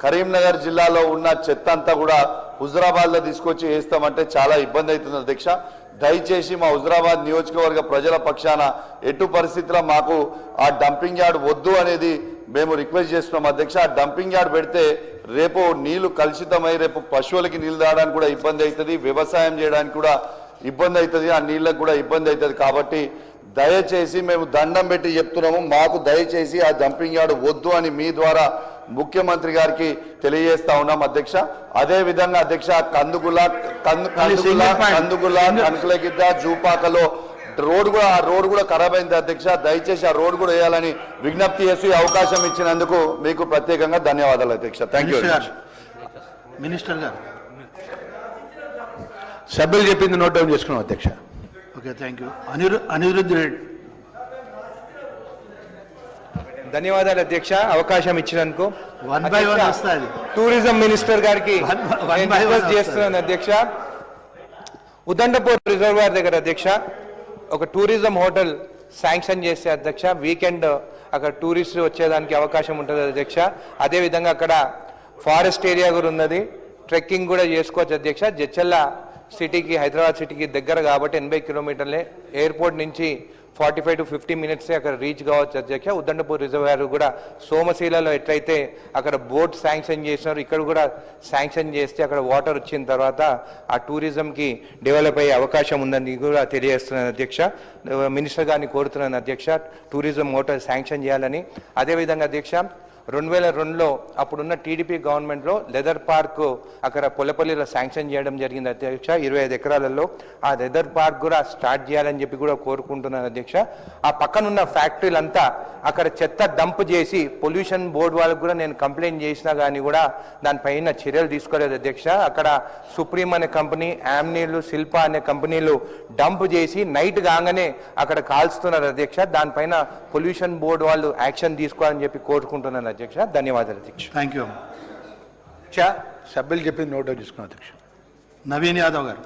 కరీంనగర్ జిల్లాలో ఉన్న చెత్త అంతా కూడా హుజరాబాద్లో తీసుకొచ్చి వేస్తామంటే చాలా ఇబ్బంది అవుతుంది అధ్యక్ష. దయచేసి మా హుజరాబాద్ నియోజకవర్గ ప్రజల పక్షాన ఎటు పరిస్థితిలో మాకు ఆ డంపింగ్ యార్డ్ వద్దు అనేది మేము రిక్వెస్ట్ చేస్తున్నాం అధ్యక్ష. ఆ డంపింగ్ యార్డ్ పెడితే రేపు నీళ్లు కలుషితమై రేపు పశువులకి నీళ్లు తాగడానికి కూడా ఇబ్బంది అవుతుంది, వ్యవసాయం చేయడానికి కూడా ఇబ్బంది అవుతుంది, ఆ నీళ్ళకు కూడా ఇబ్బంది అవుతుంది. కాబట్టి దయచేసి మేము దండం పెట్టి చెప్తున్నాము, మాకు దయచేసి ఆ డంపింగ్ యార్డ్ వద్దు అని మీ ద్వారా ముఖ్యమంత్రి గారికి తెలియజేస్తా ఉన్నాం అధ్యక్ష. అదే విధంగా అధ్యక్ష కందుగుల కనకలగిద్ద జూపాకలో ఆ రోడ్ కూడా ఖరాబ్ అయింది అధ్యక్ష. దయచేసి ఆ రోడ్ కూడా వేయాలని విజ్ఞప్తి చేసి అవకాశం ఇచ్చినందుకు మీకు ప్రత్యేకంగా ధన్యవాదాలు అధ్యక్ష. Thank you. మినిస్టర్ గారు సభ్యులు చెప్పింది నోట్ డౌన్ చేసుకున్నాం అధ్యక్ష. Okay, thank you. Anirudh Reddy. ధన్యవాదాలు అధ్యక్ష, అవకాశం ఇచ్చినందుకు. టూరిజం మినిస్టర్ గారికి చేస్తున్నాను అధ్యక్ష. ఉదండపూర్ రిజర్వాయర్ దగ్గర అధ్యక్ష ఒక టూరిజం హోటల్ శాంక్షన్ చేస్తే అధ్యక్ష వీకెండ్ అక్కడ టూరిస్టులు వచ్చేదానికి అవకాశం ఉంటుంది అధ్యక్ష. అదేవిధంగా అక్కడ ఫారెస్ట్ ఏరియా కూడా ఉన్నది, ట్రెక్కింగ్ కూడా చేసుకోవచ్చు అధ్యక్ష. జడ్చర్ల సిటీకి హైదరాబాద్ సిటీకి దగ్గర కాబట్టి 80 కిలోమీటర్లే, ఎయిర్పోర్ట్ నుంచి 45 to 50 minutes అక్కడ రీచ్ కావచ్చు అధ్యక్ష. ఉదండపూర్ రిజర్వాయర్ కూడా సోమశీలలో ఎట్లయితే అక్కడ బోట్ శాంక్షన్ చేసినారు, ఇక్కడ కూడా శాంక్షన్ చేస్తే అక్కడ వాటర్ వచ్చిన తర్వాత ఆ టూరిజంకి డెవలప్ అయ్యే అవకాశం ఉందని కూడా తెలియజేస్తున్నాను అధ్యక్ష. మినిస్టర్ గారిని కోరుతున్నాను అధ్యక్ష టూరిజం హోటల్ శాంక్షన్ చేయాలని. అదేవిధంగా అధ్యక్ష 2002లో అప్పుడున్న టీడీపీ గవర్నమెంట్లో లెదర్ పార్క్ అక్కడ పొలపల్లిలో శాంక్షన్ చేయడం జరిగింది అధ్యక్ష 25 ఎకరాలలో. ఆ లెదర్ పార్క్ కూడా స్టార్ట్ చేయాలని చెప్పి కూడా కోరుకుంటున్నాను అధ్యక్ష. ఆ పక్కనున్న ఫ్యాక్టరీలంతా అక్కడ చెత్త డంప్ చేసి పొల్యూషన్ బోర్డు వాళ్ళకు కూడా నేను కంప్లైంట్ చేసినా కానీ కూడా దానిపైన చర్యలు తీసుకోలేదు అధ్యక్ష. అక్కడ సుప్రీం అనే కంపెనీ, యామ్నీలు, శిల్ప అనే కంపెనీలు డంప్ చేసి నైట్ కాగానే అక్కడ కాల్స్తున్నారు అధ్యక్ష. దానిపైన పొల్యూషన్ బోర్డు వాళ్ళు యాక్షన్ తీసుకోవాలని చెప్పి కోరుకుంటున్నాను అధ్యక్ష. ధన్యవాదాలు అధ్యక్ష. Thank you. సభ్యులు చెప్పింది నోట్ డౌన్ చేసుకున్నాం అధ్యక్ష. నవీన్ యాదవ్ గారు.